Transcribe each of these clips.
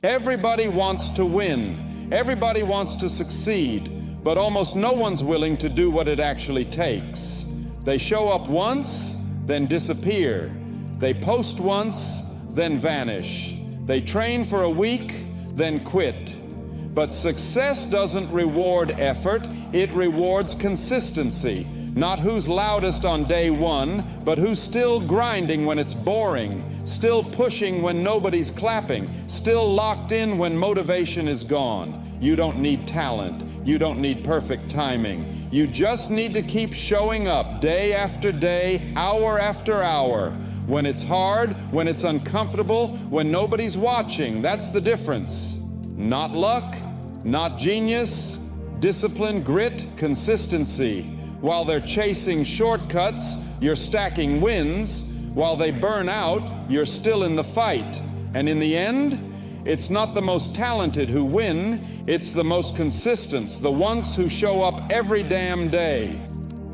Everybody wants to win. Everybody wants to succeed, but almost no one's willing to do what it actually takes. They show up once, then disappear. They post once, then vanish. They train for a week, then quit. But success doesn't reward effort, it rewards consistency. Not who's loudest on day one, but who's still grinding when it's boring, still pushing when nobody's clapping, still locked in when motivation is gone. You don't need talent. You don't need perfect timing. You just need to keep showing up day after day, hour after hour. When it's hard, when it's uncomfortable, when nobody's watching, that's the difference. Not luck, not genius, discipline, grit, consistency. While they're chasing shortcuts, you're stacking wins. While they burn out, you're still in the fight. And in the end, it's not the most talented who win, it's the most consistent, the ones who show up every damn day.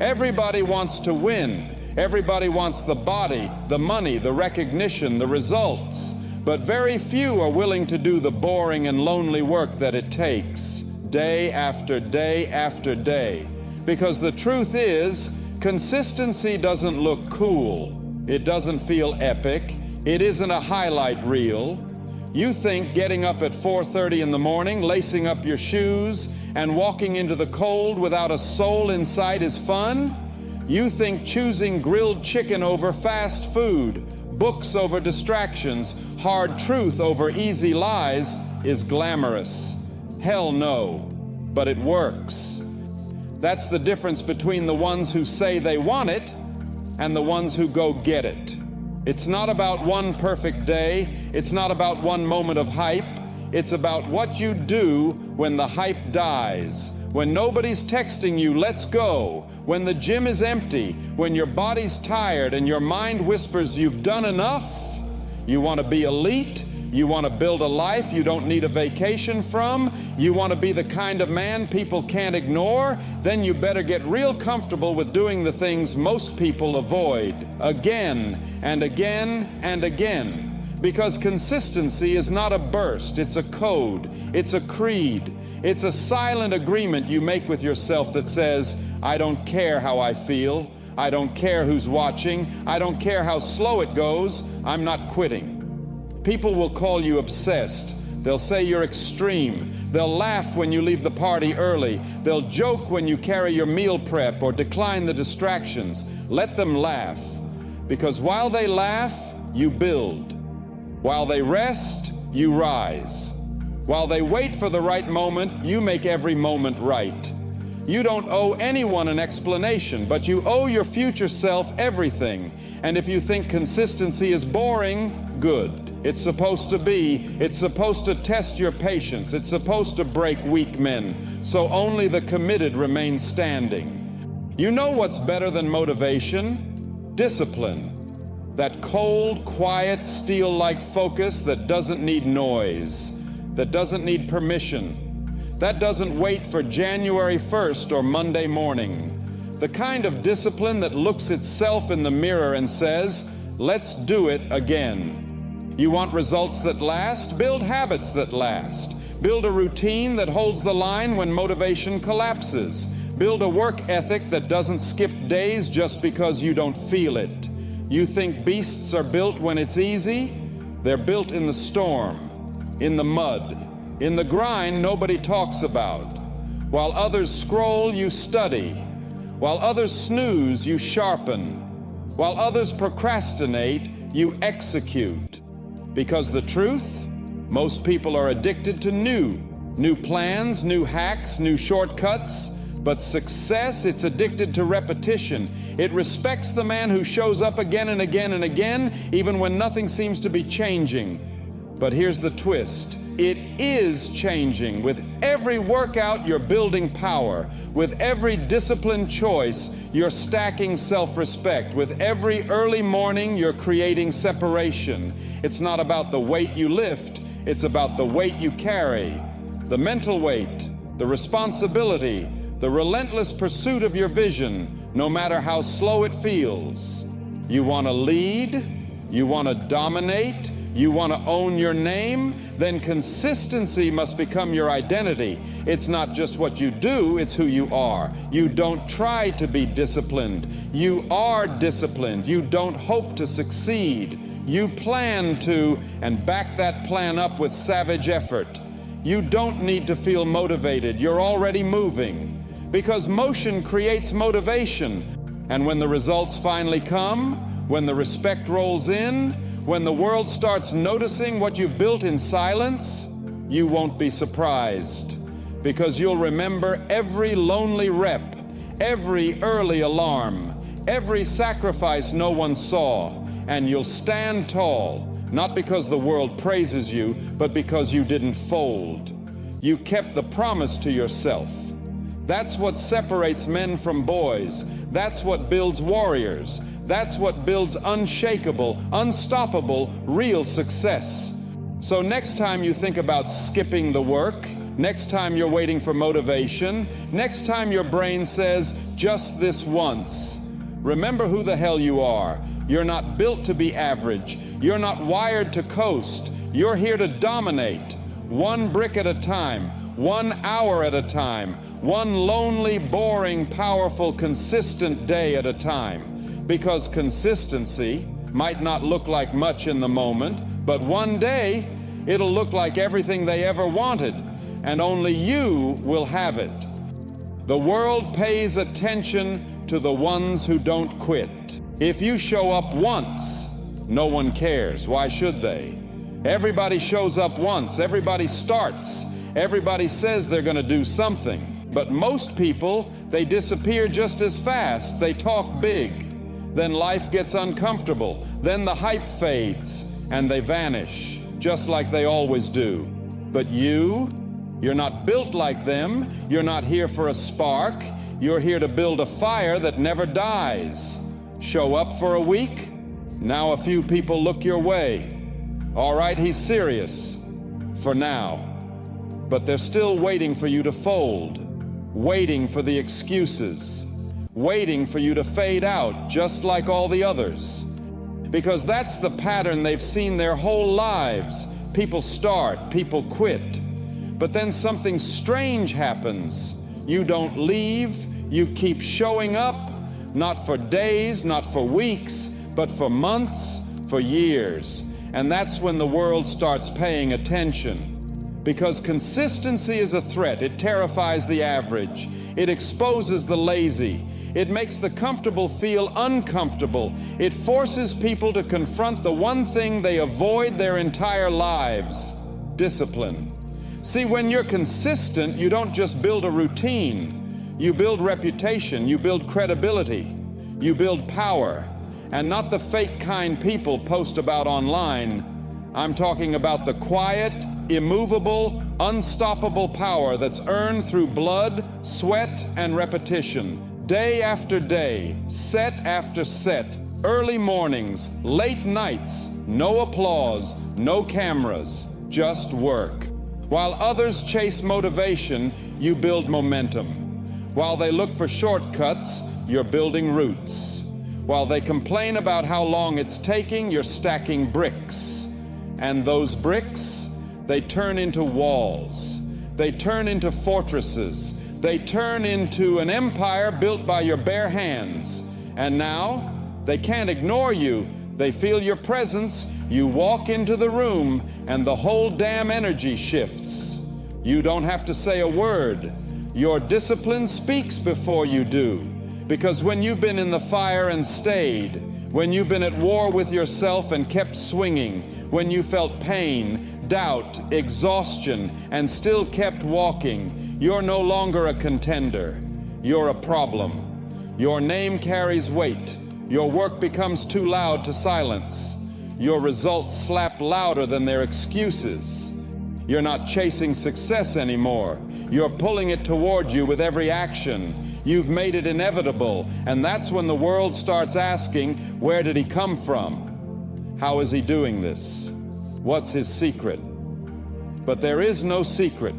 Everybody wants to win. Everybody wants the body, the money, the recognition, the results. But very few are willing to do the boring and lonely work that it takes, day after day after day. Because the truth is, consistency doesn't look cool. It doesn't feel epic. It isn't a highlight reel. You think getting up at 4:30 in the morning, lacing up your shoes, and walking into the cold without a soul in sight is fun? You think choosing grilled chicken over fast food, books over distractions, hard truth over easy lies is glamorous. Hell no, but it works. That's the difference between the ones who say they want it and the ones who go get it. It's not about one perfect day. It's not about one moment of hype. It's about what you do when the hype dies, when nobody's texting you, let's go, when the gym is empty, when your body's tired and your mind whispers you've done enough. You want to be elite. You want to build a life you don't need a vacation from. You want to be the kind of man people can't ignore. Then you better get real comfortable with doing the things most people avoid, again and again and again. Because consistency is not a burst, it's a code, it's a creed. It's a silent agreement you make with yourself that says, I don't care how I feel. I don't care who's watching. I don't care how slow it goes. I'm not quitting. People will call you obsessed. They'll say you're extreme. They'll laugh when you leave the party early. They'll joke when you carry your meal prep or decline the distractions. Let them laugh. Because while they laugh, you build. While they rest, you rise. While they wait for the right moment, you make every moment right. You don't owe anyone an explanation, but you owe your future self everything. And if you think consistency is boring, good. It's supposed to be. It's supposed to test your patience. It's supposed to break weak men, so only the committed remain standing. You know what's better than motivation? Discipline. That cold, quiet, steel-like focus that doesn't need noise, that doesn't need permission, that doesn't wait for January 1st or Monday morning. The kind of discipline that looks itself in the mirror and says, let's do it again. You want results that last? Build habits that last. Build a routine that holds the line when motivation collapses. Build a work ethic that doesn't skip days just because you don't feel it. You think beasts are built when it's easy? They're built in the storm, in the mud, in the grind nobody talks about. While others scroll, you study. While others snooze, you sharpen. While others procrastinate, you execute. Because the truth, most people are addicted to new plans, new hacks, new shortcuts. But success, it's addicted to repetition. It respects the man who shows up again and again and again, even when nothing seems to be changing. But here's the twist. It is changing. With every workout, you're building power. With every disciplined choice, you're stacking self-respect. With every early morning, you're creating separation. It's not about the weight you lift. It's about the weight you carry. The mental weight, the responsibility, the relentless pursuit of your vision, no matter how slow it feels. You want to lead, you want to dominate, You want to own your name? Then consistency must become your identity. It's not just what you do, it's who you are. You don't try to be disciplined. You are disciplined. You don't hope to succeed. You plan to, and back that plan up with savage effort. You don't need to feel motivated. You're already moving, because motion creates motivation. And when the results finally come, when the respect rolls in, when the world starts noticing what you've built in silence, you won't be surprised, because you'll remember every lonely rep, every early alarm, every sacrifice no one saw, and you'll stand tall, not because the world praises you, but because you didn't fold. You kept the promise to yourself. That's what separates men from boys. That's what builds warriors. That's what builds unshakable, unstoppable, real success. So next time you think about skipping the work, next time you're waiting for motivation, next time your brain says, just this once, remember who the hell you are. You're not built to be average. You're not wired to coast. You're here to dominate, one brick at a time, 1 hour at a time, one lonely, boring, powerful, consistent day at a time. Because consistency might not look like much in the moment, but one day it'll look like everything they ever wanted, and only you will have it. The world pays attention to the ones who don't quit. If you show up once, no one cares. Why should they? Everybody shows up once. Everybody starts. Everybody says they're going to do something. But most people, they disappear just as fast. They talk big. Then life gets uncomfortable. Then the hype fades, and they vanish, just like they always do. But you're not built like them. You're not here for a spark. You're here to build a fire that never dies. Show up for a week. Now a few people look your way. All right, he's serious. For now. But they're still waiting for you to fold. Waiting for the excuses. Waiting for you to fade out, just like all the others. Because that's the pattern they've seen their whole lives. People start, people quit. But then something strange happens. You don't leave, you keep showing up, not for days, not for weeks, but for months, for years. And that's when the world starts paying attention. Because consistency is a threat. It terrifies the average. It exposes the lazy. It makes the comfortable feel uncomfortable. It forces people to confront the one thing they avoid their entire lives: discipline. See, when you're consistent, you don't just build a routine. You build reputation, you build credibility, you build power. And not the fake kind people post about online. I'm talking about the quiet, immovable, unstoppable power that's earned through blood, sweat, and repetition. Day after day, set after set, early mornings, late nights, no applause, no cameras, just work. While others chase motivation, you build momentum. While they look for shortcuts, you're building roots. While they complain about how long it's taking, you're stacking bricks. And those bricks, they turn into walls. They turn into fortresses. They turn into an empire built by your bare hands. And now, they can't ignore you. They feel your presence. You walk into the room, and the whole damn energy shifts. You don't have to say a word. Your discipline speaks before you do. Because when you've been in the fire and stayed, when you've been at war with yourself and kept swinging, when you felt pain, doubt, exhaustion, and still kept walking, you're no longer a contender. You're a problem. Your name carries weight. Your work becomes too loud to silence. Your results slap louder than their excuses. You're not chasing success anymore. You're pulling it toward you with every action. You've made it inevitable, and that's when the world starts asking, where did he come from? How is he doing this? What's his secret? But there is no secret.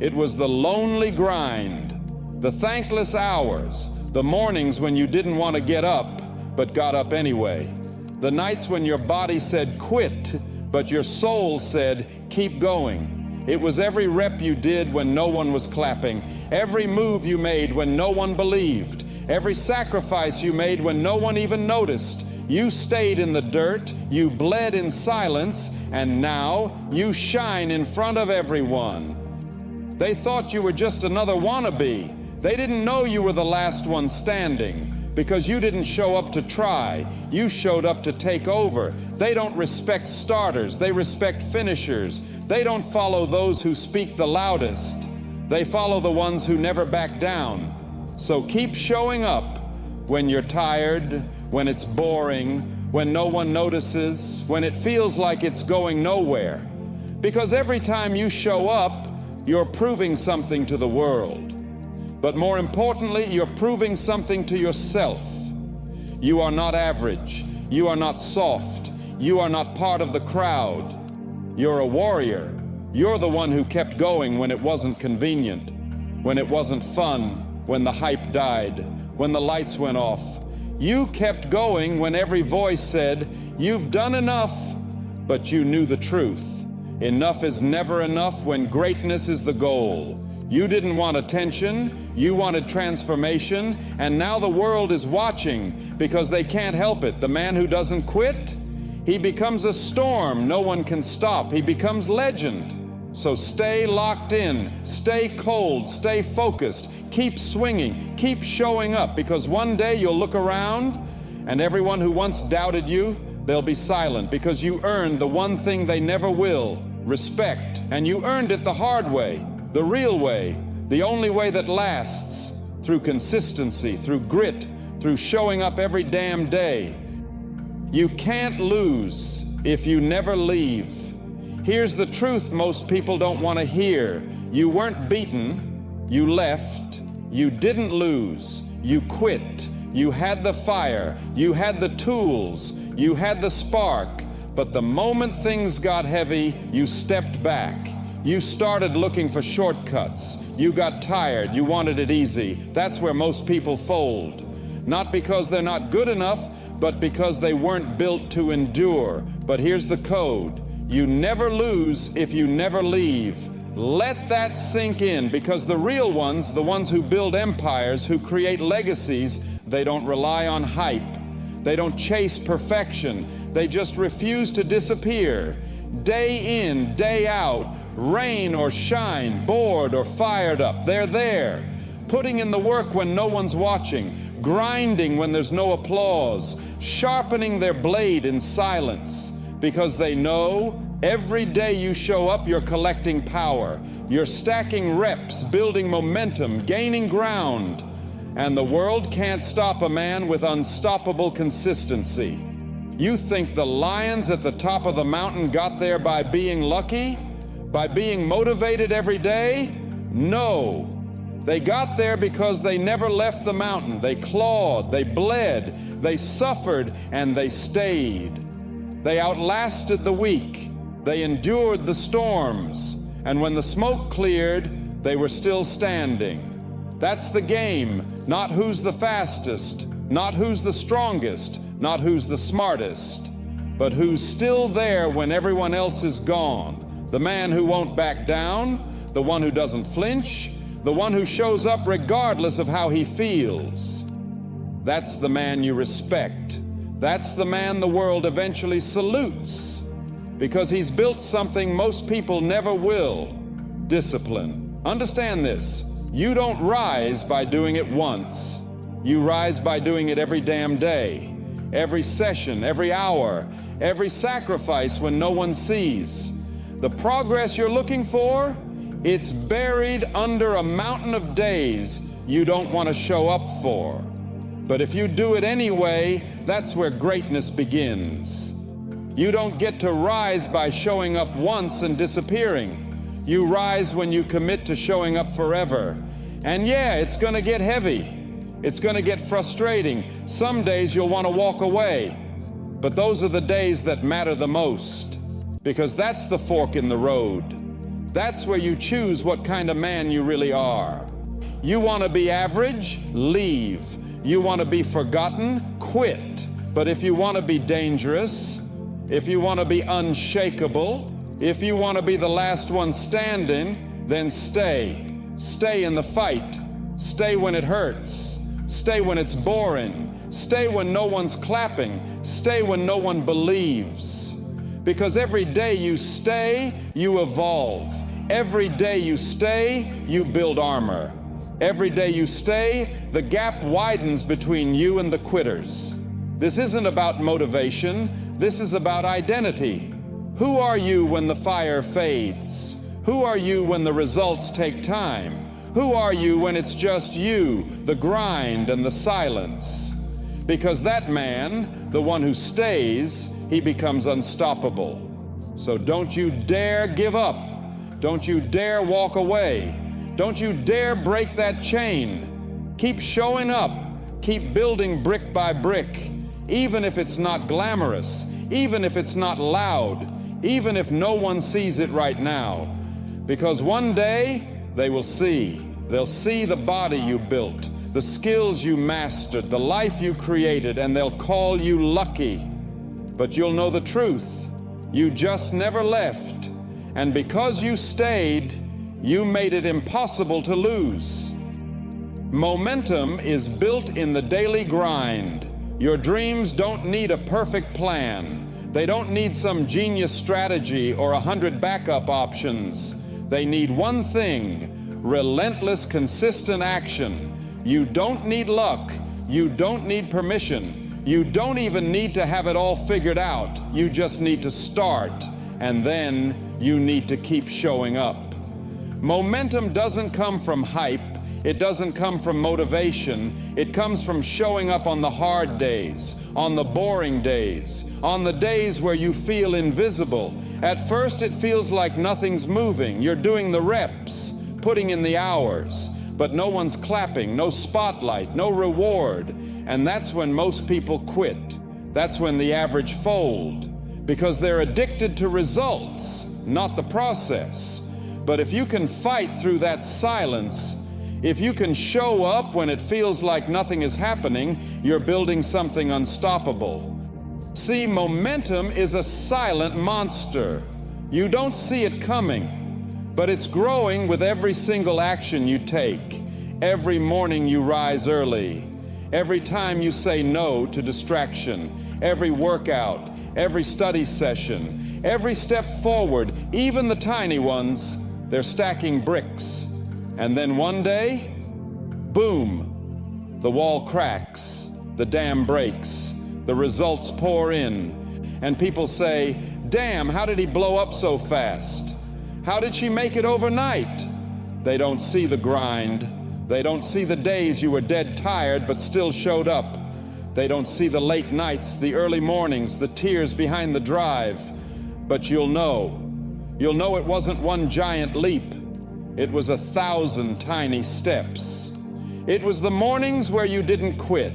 It was the lonely grind, the thankless hours, the mornings when you didn't want to get up, but got up anyway. The nights when your body said quit, but your soul said, keep going. It was every rep you did when no one was clapping, every move you made when no one believed, every sacrifice you made when no one even noticed. You stayed in the dirt, you bled in silence, and now you shine in front of everyone. They thought you were just another wannabe. They didn't know you were the last one standing, because you didn't show up to try. You showed up to take over. They don't respect starters. They respect finishers. They don't follow those who speak the loudest. They follow the ones who never back down. So keep showing up when you're tired, when it's boring, when no one notices, when it feels like it's going nowhere. Because every time you show up, you're proving something to the world. But more importantly, you're proving something to yourself. You are not average. You are not soft. You are not part of the crowd. You're a warrior. You're the one who kept going when it wasn't convenient, when it wasn't fun, when the hype died, when the lights went off. You kept going when every voice said, you've done enough, but you knew the truth. Enough is never enough when greatness is the goal. You didn't want attention, you wanted transformation, and now the world is watching because they can't help it. The man who doesn't quit, he becomes a storm no one can stop. He becomes legend. So stay locked in, stay cold, stay focused, keep swinging, keep showing up, because one day you'll look around and everyone who once doubted you, they'll be silent, because you earned the one thing they never will, respect. And you earned it the hard way, the real way, the only way that lasts, through consistency, through grit, through showing up every damn day. You can't lose if you never leave. Here's the truth most people don't want to hear. You weren't beaten, you left. You didn't lose, you quit. You had the fire, you had the tools, you had the spark, but the moment things got heavy, you stepped back. You started looking for shortcuts. You got tired, you wanted it easy. That's where most people fold. Not because they're not good enough, but because they weren't built to endure. But here's the code. You never lose if you never leave. Let that sink in, because the real ones, the ones who build empires, who create legacies, they don't rely on hype. They don't chase perfection. They just refuse to disappear. Day in, day out, rain or shine, bored or fired up, they're there. Putting in the work when no one's watching, grinding when there's no applause, sharpening their blade in silence, because they know every day you show up, you're collecting power. You're stacking reps, building momentum, gaining ground. And the world can't stop a man with unstoppable consistency. You think the lions at the top of the mountain got there by being lucky? By being motivated every day? No. They got there because they never left the mountain. They clawed, they bled, they suffered, and they stayed. They outlasted the weak. They endured the storms. And when the smoke cleared, they were still standing. That's the game, not who's the fastest, not who's the strongest, not who's the smartest, but who's still there when everyone else is gone. The man who won't back down, the one who doesn't flinch, the one who shows up regardless of how he feels. That's the man you respect. That's the man the world eventually salutes, because he's built something most people never will: discipline. Understand this. You don't rise by doing it once. You rise by doing it every damn day, every session, every hour, every sacrifice when no one sees. The progress you're looking for, it's buried under a mountain of days you don't want to show up for. But if you do it anyway, that's where greatness begins. You don't get to rise by showing up once and disappearing. You rise when you commit to showing up forever. And yeah, it's gonna get heavy. It's gonna get frustrating. Some days you'll want to walk away. But those are the days that matter the most, because that's the fork in the road. That's where you choose what kind of man you really are. You want to be average? Leave. You want to be forgotten? Quit. But if you want to be dangerous, if you want to be unshakable, if you want to be the last one standing, then stay. Stay in the fight. Stay when it hurts. Stay when it's boring. Stay when no one's clapping. Stay when no one believes. Because every day you stay, you evolve. Every day you stay, you build armor. Every day you stay, the gap widens between you and the quitters. This isn't about motivation. This is about identity. Who are you when the fire fades? Who are you when the results take time? Who are you when it's just you, the grind and the silence? Because that man, the one who stays, he becomes unstoppable. So don't you dare give up. Don't you dare walk away. Don't you dare break that chain. Keep showing up. Keep building brick by brick. Even if it's not glamorous, even if it's not loud, even if no one sees it right now. Because one day they will see. They'll see the body you built, the skills you mastered, the life you created, and they'll call you lucky. But you'll know the truth. You just never left. And because you stayed, you made it impossible to lose. Momentum is built in the daily grind. Your dreams don't need a perfect plan. They don't need some genius strategy or 100 backup options. They need one thing: relentless, consistent action. You don't need luck. You don't need permission. You don't even need to have it all figured out. You just need to start, and then you need to keep showing up. Momentum doesn't come from hype. It doesn't come from motivation. It comes from showing up on the hard days, on the boring days, on the days where you feel invisible. At first it feels like nothing's moving. You're doing the reps, putting in the hours, but no one's clapping, no spotlight, no reward. And that's when most people quit. That's when the average fold, because they're addicted to results, not the process. But if you can fight through that silence, if you can show up when it feels like nothing is happening, you're building something unstoppable. See, momentum is a silent monster. You don't see it coming, but it's growing with every single action you take. Every morning you rise early. Every time you say no to distraction. Every workout, every study session, every step forward, even the tiny ones, they're stacking bricks. And then one day, boom, the wall cracks, the dam breaks, the results pour in, and people say, damn, how did he blow up so fast? How did she make it overnight? They don't see the grind. They don't see the days you were dead tired but still showed up. They don't see the late nights, the early mornings, the tears behind the drive. But you'll know. You'll know it wasn't one giant leap. It was 1,000 tiny steps. It was the mornings where you didn't quit,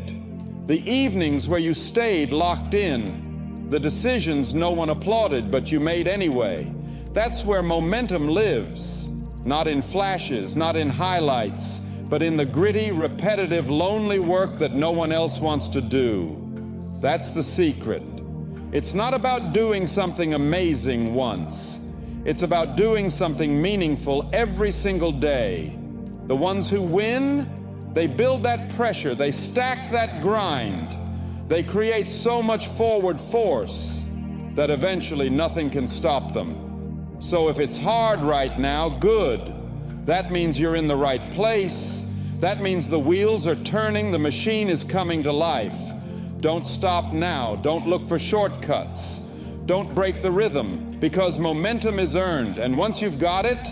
the evenings where you stayed locked in, the decisions no one applauded but you made anyway. That's where momentum lives, not in flashes, not in highlights, but in the gritty, repetitive, lonely work that no one else wants to do. That's the secret. It's not about doing something amazing once. It's about doing something meaningful every single day. The ones who win, they build that pressure, they stack that grind, they create so much forward force that eventually nothing can stop them. So if it's hard right now, good. That means you're in the right place. That means the wheels are turning, the machine is coming to life. Don't stop now. Don't look for shortcuts. Don't break the rhythm, because momentum is earned, and once you've got it,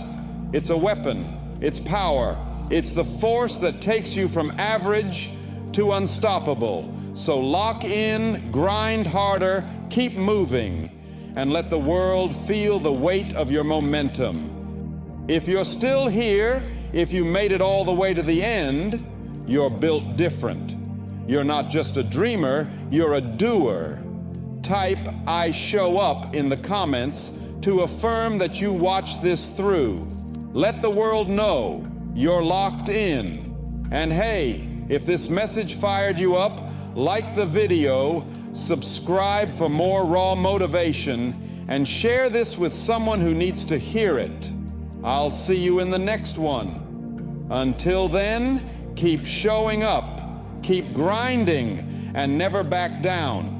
it's a weapon, it's power, it's the force that takes you from average to unstoppable. So lock in, grind harder, keep moving, and let the world feel the weight of your momentum. If you're still here, if you made it all the way to the end, you're built different. You're not just a dreamer, you're a doer. Type "I show up" in the comments to affirm that you watched this through. Let the world know you're locked in. And hey, if this message fired you up, like the video, subscribe for more raw motivation, and share this with someone who needs to hear it. I'll see you in the next one. Until then, keep showing up, keep grinding, and never back down.